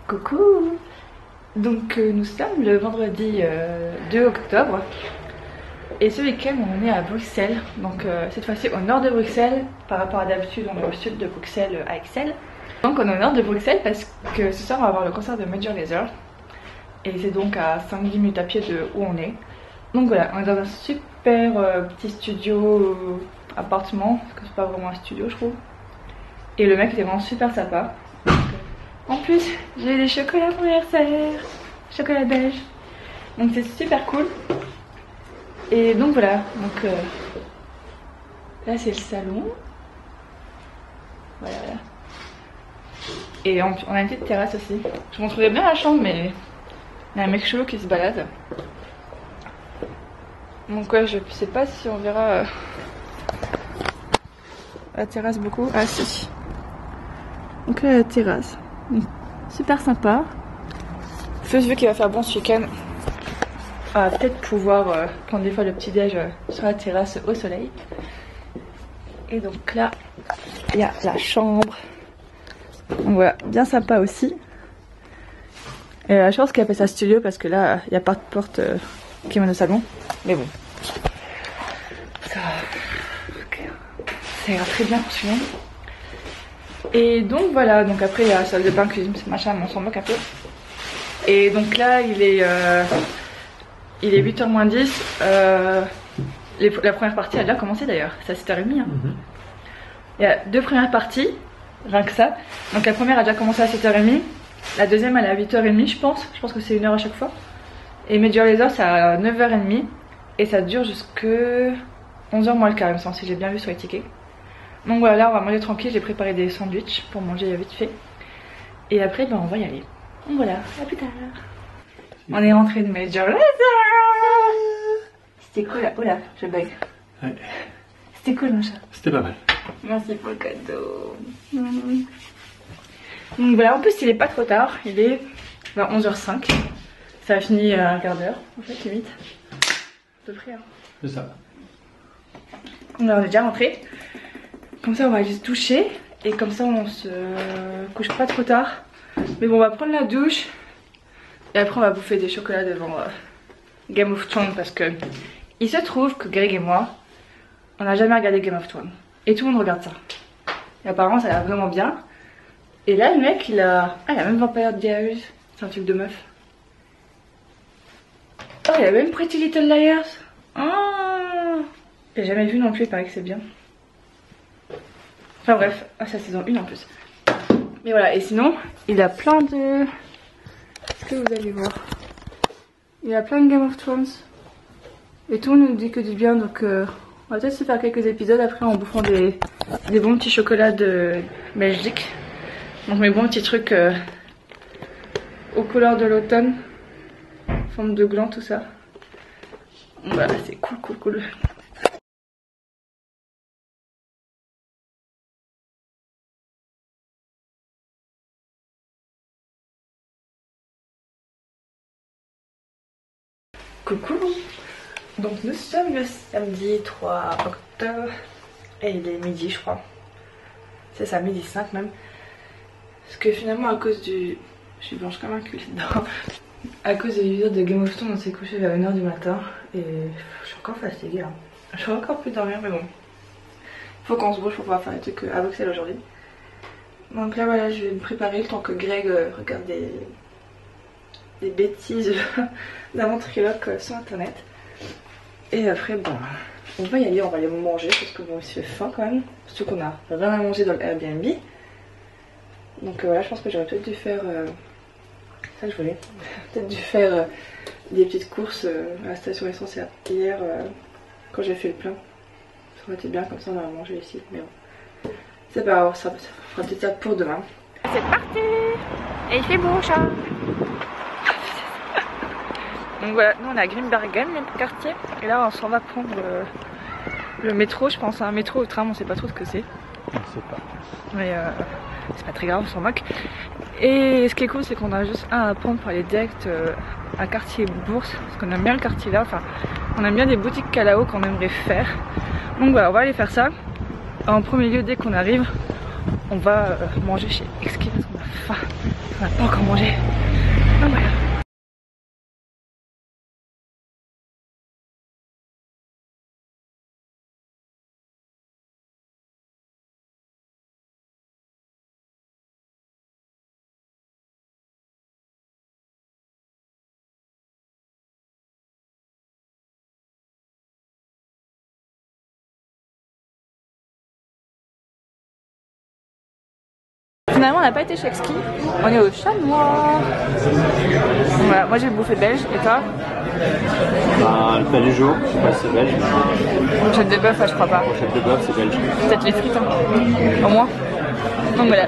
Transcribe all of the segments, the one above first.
Coucou. Donc nous sommes le vendredi 2 octobre et ce week-end on est à Bruxelles, donc cette fois-ci au nord de Bruxelles par rapport à d'habitude on est au sud de Bruxelles à Excel. Donc on est au nord de Bruxelles parce que ce soir on va avoir le concert de Major Lazer et c'est donc à 5-10 minutes à pied de où on est. Donc voilà, on est dans un super petit studio appartement, parce que c'est pas vraiment un studio je trouve. Et le mec était vraiment super sympa. En plus, j'ai des chocolats pour anniversaire, chocolat beige. Donc c'est super cool. Et donc voilà, donc là c'est le salon. Voilà. Et on a une petite terrasse aussi. Je vous montrerai bien la chambre, mais il y a un mec chelou qui se balade. Donc ouais, je sais pas si on verra la terrasse beaucoup. Ah si. Donc là la terrasse. Super sympa. Plus vu qu'il va faire bon ce week-end, on va peut-être pouvoir prendre des fois le petit déj sur la terrasse au soleil. Et donc là, il y a la chambre. Donc voilà, bien sympa aussi. Et la chance qu'elle appelle ça studio parce que là, il n'y a pas de porte qui mène au salon. Mais bon, ça ira très bien pour celui-là. Et donc voilà, donc après il y a la salle de bain, cuisine, machin, mais on s'en moque un peu. Et donc là il est 8h moins 10. La première partie a déjà commencé d'ailleurs, c'est à 7h30. Hein. Il y a deux premières parties, rien que ça. Donc la première a déjà commencé à 7h30. La deuxième elle est à 8h30 je pense. Je pense que c'est 1 heure à chaque fois. Et Major Lazer c'est à 9h30. Et ça dure jusque 11h moins le quart, il me semble, si j'ai bien vu sur les tickets. Donc voilà, là on va manger tranquille, j'ai préparé des sandwichs pour manger vite fait. Et après ben, on va y aller. Donc voilà, à plus tard. On est rentré de Major Lazer. C'était cool là, oh là, je bug. Ouais. C'était cool mon chat. C'était pas mal. Merci pour le cadeau. Donc voilà, en plus il est pas trop tard, il est 11h05. Ça a fini un quart d'heure, en fait limite. À peu près hein. C'est ça. Donc là on est déjà rentré. Comme ça on va aller se doucher et comme ça on se couche pas trop tard. Mais bon on va prendre la douche et après on va bouffer des chocolats devant Game of Thrones parce que il se trouve que Greg et moi on n'a jamais regardé Game of Thrones et tout le monde regarde ça. Et apparemment ça a l'air vraiment bien. Et là le mec il a... Ah il a même Vampire Diaries, c'est un truc de meuf. Oh il a même Pretty Little Liars. Oh j'ai jamais vu non plus, il paraît que c'est bien. Enfin bref, ah, c'est la saison 1 en plus. Mais voilà, et sinon, il a plein de... Est-ce que vous allez voir? Il a plein de Game of Thrones. Et tout le monde nous dit que du bien, donc on va peut-être se faire quelques épisodes après en bouffant des bons petits chocolats de Belgique. Donc mes bons petits trucs aux couleurs de l'automne. Forme de gland, tout ça. Voilà, c'est cool. Coucou. Donc nous sommes le samedi 3 octobre et il est midi je crois. C'est ça, midi 5 même. Parce que finalement à cause du... Je suis blanche comme un cul dedans. À cause de l'épisode de Game of Thrones on s'est couché vers 1h du matin et je suis encore fatiguée hein. Je suis encore plus dormir mais bon. Faut qu'on se bouge pour pouvoir faire des trucs à Bruxelles aujourd'hui. Donc là voilà, je vais me préparer le temps que Greg regarde des bêtises d'un ventriloque sur internet. Et après bon, on va y aller, on va aller manger parce que bon il se fait faim quand même. Surtout qu'on a rien à manger dans le Airbnb. Donc voilà, je pense que j'aurais peut-être dû faire ça que je voulais. Peut-être dû faire des petites courses à la station essence hier quand j'ai fait le plein. Ça aurait été bien, comme ça on aurait mangé ici. Mais bon, c'est pas grave, ça fera peut-être ça pour demain. C'est parti. Et il fait beau chat. Donc voilà, nous on est à Grimbergen, le quartier. Et là on s'en va prendre le métro, je pense. Un métro ou tram, on sait pas trop ce que c'est. On sait pas. Mais c'est pas très grave, on s'en moque. Et ce qui est cool, c'est qu'on a juste un à prendre pour aller direct à quartier Bourse. Parce qu'on aime bien le quartier là. Enfin, on aime bien des boutiques Calao qu'on aimerait faire. Donc voilà, on va aller faire ça. En premier lieu, dès qu'on arrive, on va manger chez Exquis parce qu'on a faim. On n'a pas encore mangé. Donc voilà. Finalement on n'a pas été chez Exki, on est au Chanois. Voilà, moi j'ai bouffé belge et toi? Bah, le palujo, je sais pas si c'est belge. Brochette de bœuf, je crois pas. Brochette de bœuf, c'est belge. Peut-être les frites, hein. Au moins. Donc voilà.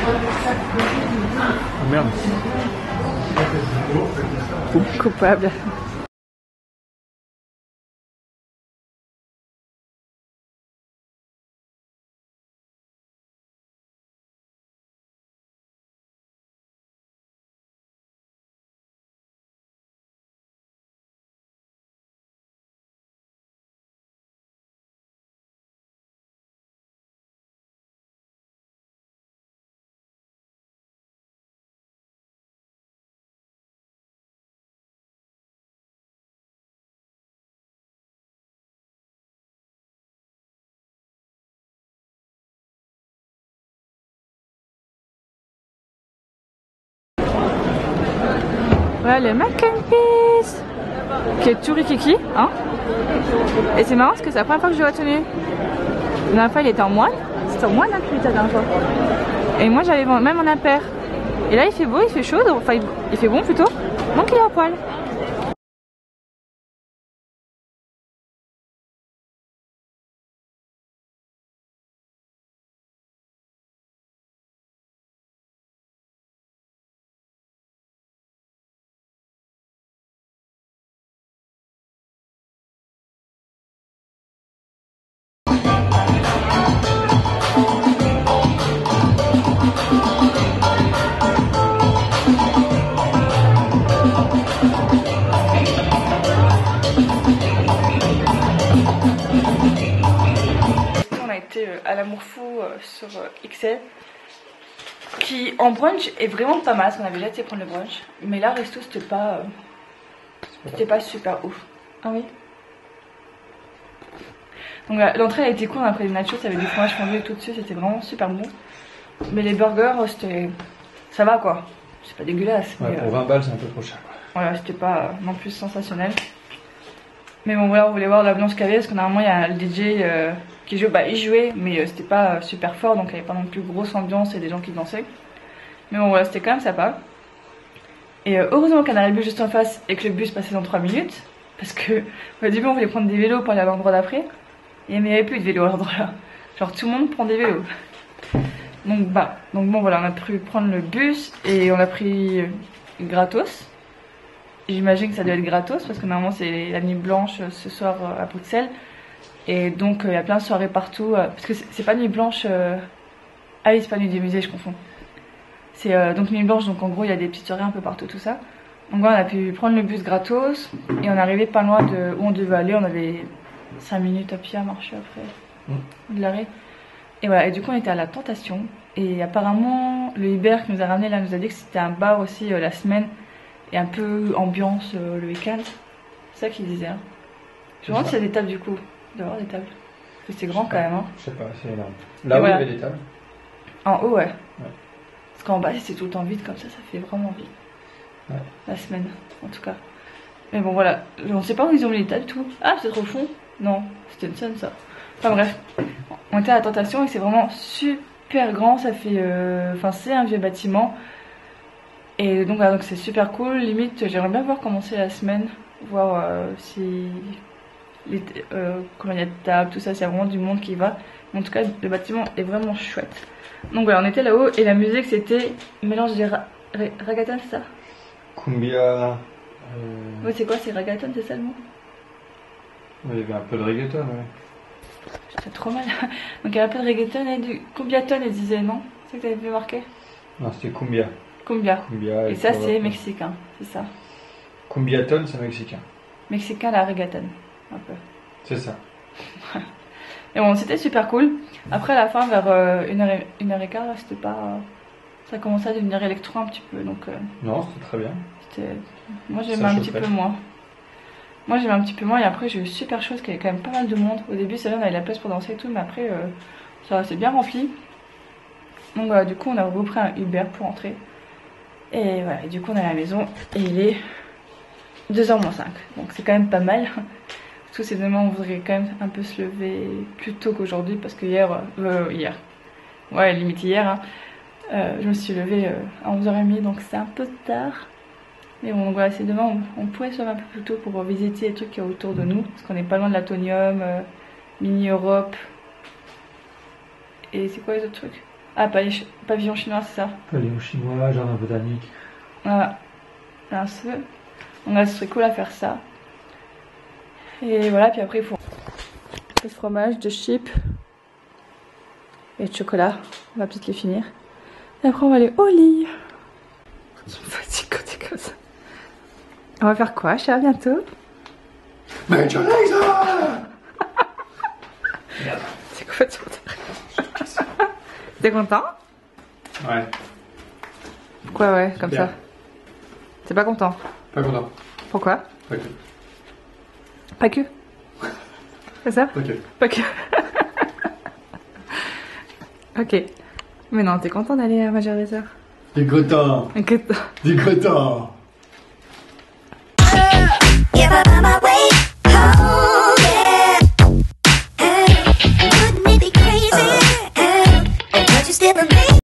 Oh merde. Coupable. Voilà le mac and peas qui est tout rikiki, hein. Et c'est marrant parce que c'est la première fois que je l'ai retenu. La dernière fois il était en moine, c'était en moine hein, la dernière fois. Et moi j'avais même en impair. Et là il fait beau, il fait chaud, enfin il fait bon plutôt, donc il est à poil. À l'amour fou sur XL qui en brunch est vraiment pas mal parce qu'on avait déjà été prendre le brunch, mais là resto c'était pas super ouf. Ah oui. Donc l'entrée a été cool, on a pris des nachos, ça avait du fromage fondu et tout dessus, c'était vraiment super bon. Mais les burgers c'était ça va quoi, c'est pas dégueulasse. Ouais, mais, pour 20 balles c'est un peu trop cher quoi. Voilà, c'était pas non plus sensationnel. Mais bon voilà, on voulait voir l'ambiance qu'il y avait parce que normalement il y a le DJ qui joue, bah il jouait mais c'était pas super fort donc il n'y avait pas non plus grosse ambiance et des gens qui dansaient. Mais bon voilà, c'était quand même sympa. Et heureusement qu'on a le bus juste en face et que le bus passait dans 3 minutes. Parce que au début on voulait prendre des vélos pour aller à l'endroit d'après. Et mais il n'y avait plus de vélos à l'endroit là. Genre tout le monde prend des vélos. Donc bon voilà, on a pu prendre le bus et on a pris gratos. J'imagine que ça doit être gratos parce que normalement c'est la nuit blanche ce soir à Bruxelles. Et donc il y a plein de soirées partout. Parce que c'est pas nuit blanche. Ah oui, c'est pas nuit des musées, je confonds. C'est donc nuit blanche, donc en gros il y a des petites soirées un peu partout, tout ça. Donc voilà, on a pu prendre le bus gratos et on est arrivé pas loin de où on devait aller. On avait 5 minutes à pied à marcher après de l'arrêt. Et voilà, et du coup on était à la Tentation. Et apparemment le Uber qui nous a ramené là nous a dit que c'était un bar aussi la semaine. Et un peu ambiance le week-end. C'est ça qu'il disait. Hein. Je me demande s'il y a des tables du coup. Il doit y avoir des tables. Parce que c'est grand quand même. Hein. Je sais pas, c'est énorme. Là où voilà. Il y avait des tables. En haut, ouais. Parce qu'en bas c'est tout le temps vide comme ça fait vraiment vide. Ouais. La semaine, en tout cas. Mais bon voilà, on sait pas où ils ont mis les tables tout. Ah, c'est trop fond. Non, c'était une scène ça. Enfin bref, on était à la Tentation et c'est vraiment super grand. Ça fait, enfin c'est un vieux bâtiment. Et donc voilà, donc c'est super cool. Limite, j'aimerais bien voir comment c'est la semaine, voir si combien il y a de tables, tout ça. S'il y a vraiment du monde qui va. Mais en tout cas, le bâtiment est vraiment chouette. Donc voilà, on était là-haut et la musique c'était mélange des raggaton, c'est ça? Cumbia. Oui, c'est quoi? C'est raggaton, c'est ça le mot? Il y avait un peu de reggaeton, ouais. J'étais trop mal. Donc il y avait un peu de reggaeton et du cumbiaton, ils disaient, non? C'est ça que t'avais vu marquer? Non, c'était cumbia. Cumbia. Et ça c'est mexicain, c'est ça. Cumbiaton, c'est mexicain. Mexicain, la reggaeton, un peu. C'est ça. Et bon, c'était super cool. Après, à la fin, vers 1h15, c'était pas. Ça commençait à devenir électro un petit peu. Donc, non, c'était très bien. Moi, j'aimais un petit peu moins. Moi, j'aimais un petit peu moins. Et après, j'ai eu super chaud parce qu'il y avait quand même pas mal de monde. Au début, c'est vrai, on avait la place pour danser et tout. Mais après, ça s'est bien rempli. Donc, voilà, du coup, on a repris un Uber pour entrer. Et voilà, et du coup, on est à la maison. Et il est 2h-5. Donc, c'est quand même pas mal. Tous ces demain on voudrait quand même un peu se lever plus tôt qu'aujourd'hui parce que hier, ouais limite hier, hein, je me suis levée à 11h30 donc c'est un peu tard. Mais bon donc voilà, c'est demain on pourrait se lever un peu plus tôt pour visiter les trucs qu'il y a autour de nous parce qu'on n'est pas loin de l'Atonium, Mini Europe et c'est quoi les autres trucs? Ah pavillon chinois c'est ça? Pavillon chinois, jardin botanique. Voilà, un peu. Donc là ce serait cool à faire ça. Et voilà, puis après il faut un peu de fromage, de chips et de chocolat. On va peut-être les finir. Et après on va aller au lit. Je me fatigue quand t'es comme ça. On va faire quoi, chat, bientôt? Major Lazer. C'est complètement T'es content? Ouais. Pourquoi ouais, comme bien. Ça? T'es pas content? Pas content. Pourquoi? Pas que. Pas que? C'est ça? Pas que. Pas que. Ok. Mais non, t'es content d'aller à Major Lazer? T'es content. T'es content. T'es content.